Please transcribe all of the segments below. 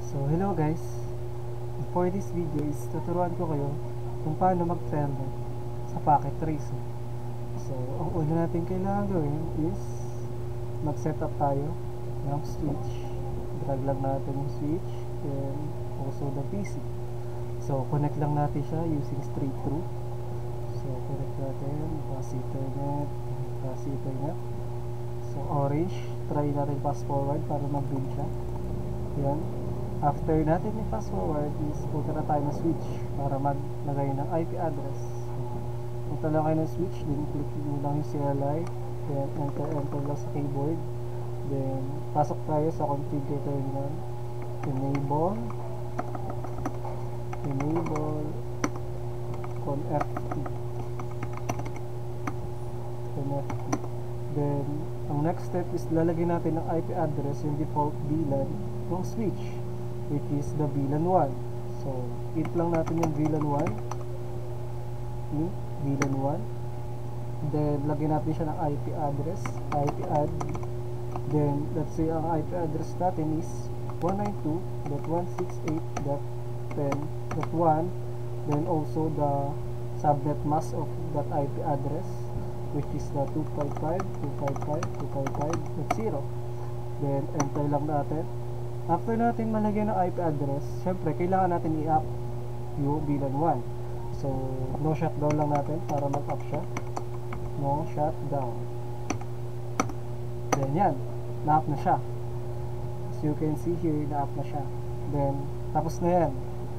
So hello guys, for this video is tuturuan ko kayo kung paano mag-telnet sa packet tracer. So ang una natin kailangan gawin is mag-setup tayo ng switch. Drag lang natin yung switch and also the PC. So connect lang natin siya using straight through. So connect natin bus Ethernet, so orange, try natin pass forward para mag-bin siya. Yan. After natin i-pass forward is punta na tayo ng switch para maglagay ng IP address. Punta lang kayo ng switch, then click nyo lang yung CLI, then enter lang sa keyboard, then pasok tayo sa configure terminal, enable conft, then ang next step is lalagay natin ng IP address yung default VLAN ng switch, which is the VLAN 1. So hit lang natin yung VLAN 1, then lagyan natin siya ng IP address, IP add, then let's say ang IP address natin is 192.168.10.1, then also the subnet mask of that IP address, which is the 255.255.255.0. then enter lang natin. After natin malagyan ng IP address, syempre kailangan natin i-up yung VLAN 1. So no shutdown lang natin para mag-up siya, no shutdown. Then yan, na-up na siya. As you can see here, na-up na siya. Then tapos na yan.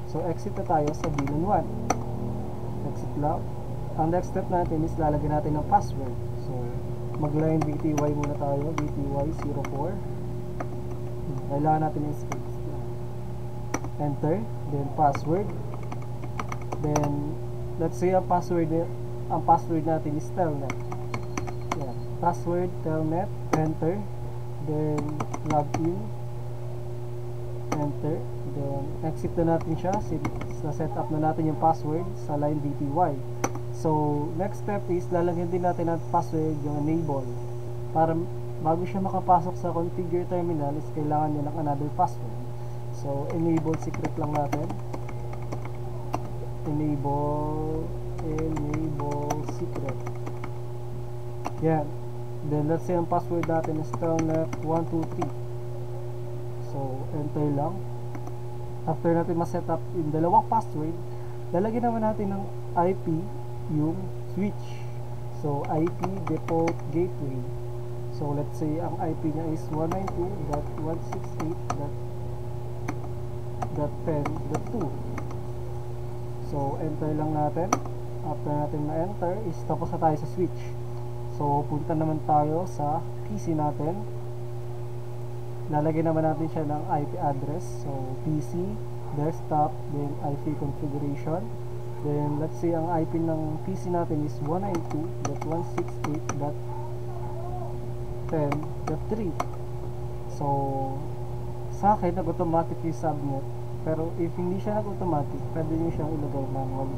So exit na tayo sa VLAN 1. Exit lang. Ang next step natin is lalagyan natin ng password. So mag-line BTY muna tayo, BTY04. Kailangan natin yung space. Enter, then password. Then let's say ang password natin is telnet. Yeah, password telnet, enter. Then login, enter. Then exit na natin siya since na-set up na natin yung password sa line BTY. So next step is lalagyan din natin ng password yung enable. Para bago siya makapasok sa configure terminal is kailangan niya ng another password. So enable secret lang natin. Enable secret. Yan. Then let's say ang password natin is telnet123. So enter lang. After natin ma-set up yung dalawang password, lalagyan naman natin ng IP yung switch. So IP default gateway. So let's say ang IP niya is 192.168.10.2. So enter lang natin. After natin ma-enter is tapos na tayo sa switch. So punta naman tayo sa PC natin. Lalagyan naman natin siya ng IP address. So PC, desktop, then IP configuration. Then let's say ang IP ng PC natin is 192.168.10.3. So sa akin nag-automatic yung subnet, pero if hindi siya nag-automatic, pwede nyo siyang ilagay manually.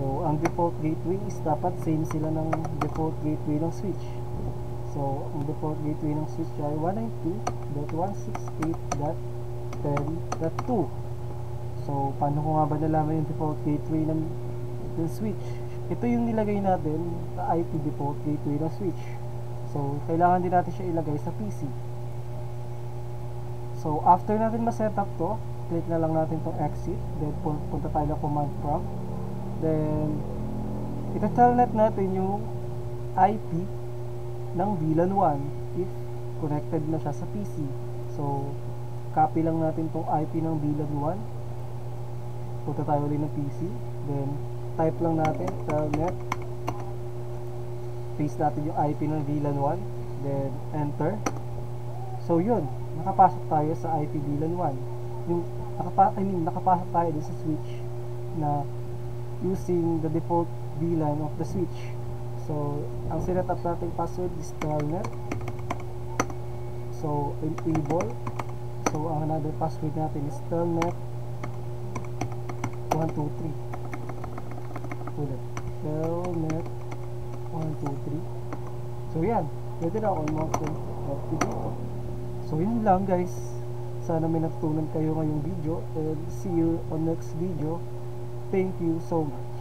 So ang default gateway is dapat same sila ng default gateway ng switch. So ang default gateway ng switch ay 192.168.10.2. So paano ko nga ba nalaman yung default gateway ng switch? Ito yung nilagay natin sa IP default gateway ng switch. So kailangan din natin siya ilagay sa PC. So after natin ma-set up to, click na lang natin tong exit, then punta tayo ng command prompt. Then ita-telnet natin yung IP ng VLAN 1 if connected na siya sa PC. So copy lang natin tong IP ng VLAN 1. Punta tayo ulit ng PC, then type lang natin telnet, paste natin yung IP ng VLAN 1, then enter. So yun, nakapasok tayo sa IP VLAN 1. Yung nakapasok tayo din sa switch na using the default VLAN of the switch. So ang sinet-up natin password is telnet. So enable. So ang another password natin is telnet 123. Ulit. Telnet 123. So yan. Pwede na on mouse dito. So yun lang guys. Sa sana may natutunan kayo ngayong video, and see you on next video. Thank you so much.